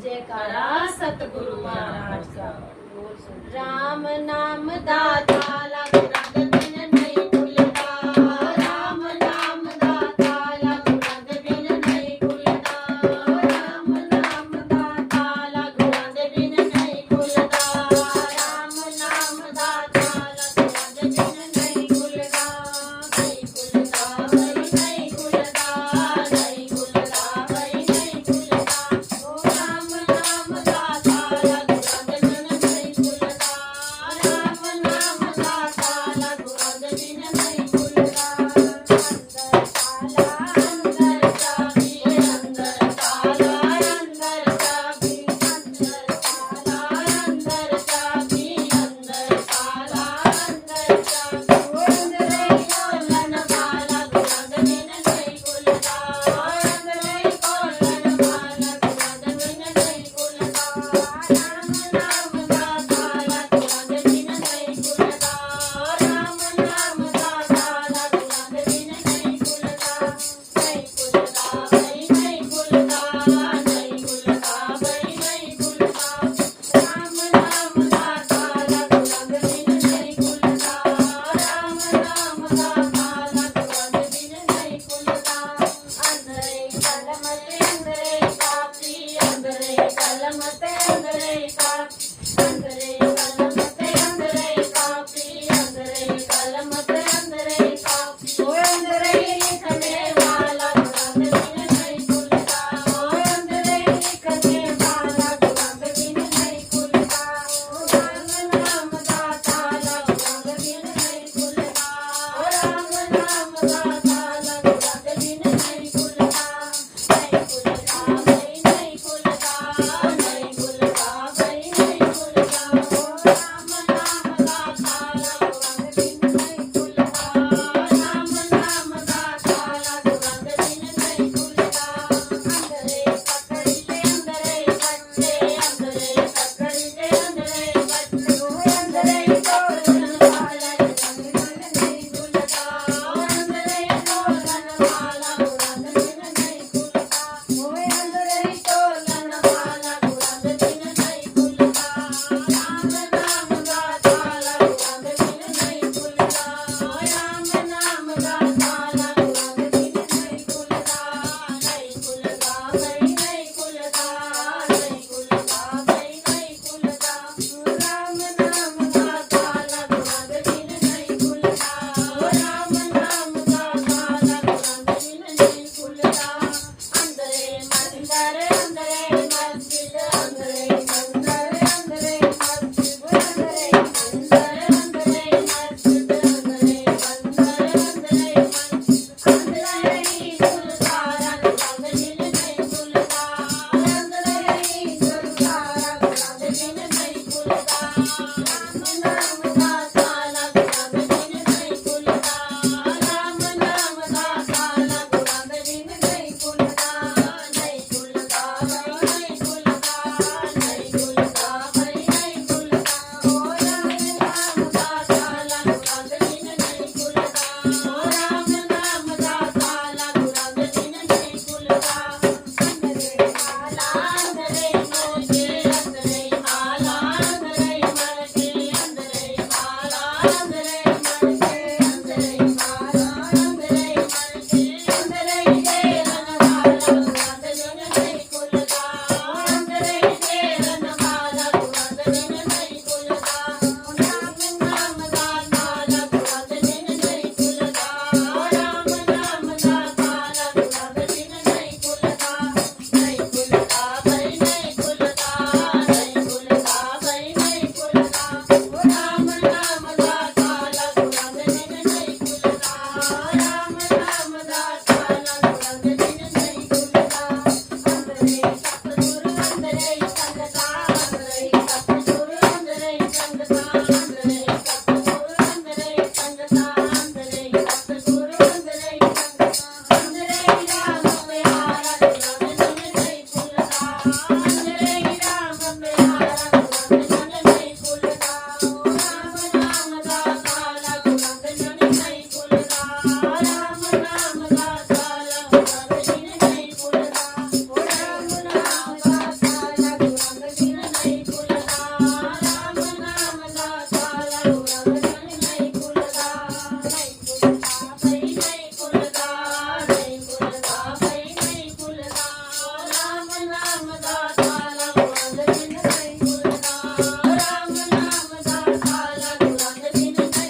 जयकारा सतगुरु महाराज का। राम नाम दाता लागू रंग बिन नहीं खुलता। राम नाम दाता लागू रंग बिन नहीं खुलता। राम नाम दाता लागू रंग बिन नहीं खुलता। राम नाम दाता लागू रंग बिन नहीं खुलता। नहीं खुलता नहीं खुलता नहीं खुलता नहीं खुलता। ओ राम नाम दाता लागू रंग बिन नहीं खुलता। राम नाम दाता लागू रंग बिन नहीं खुलता। अंदर चाबी अंदर ताला अंदर चाबी अंदर ताला अंदर चाबी अंदर ताला अंदर चाबी अंदर खोलन वाला रंग बिन नहीं खुलता। अंदर खोलन वाला रंग बिन नहीं खुलता। राम नाम दाता लागू रंग बिन नहीं खुलता। राम नाम दाता लागू रंग बिन नहीं खुलता। नहीं खुलता भाई नहीं खुलता नहीं खुलता भाई नहीं खुलता। राम नाम दाता लागू रंग बिन नहीं खुलता। राम नाम दाता लागू रंग बिन नहीं खुलता। अंदरे कलम ते अंदरे कापी अंदरे कलम ते अंदरे कापी अंदरे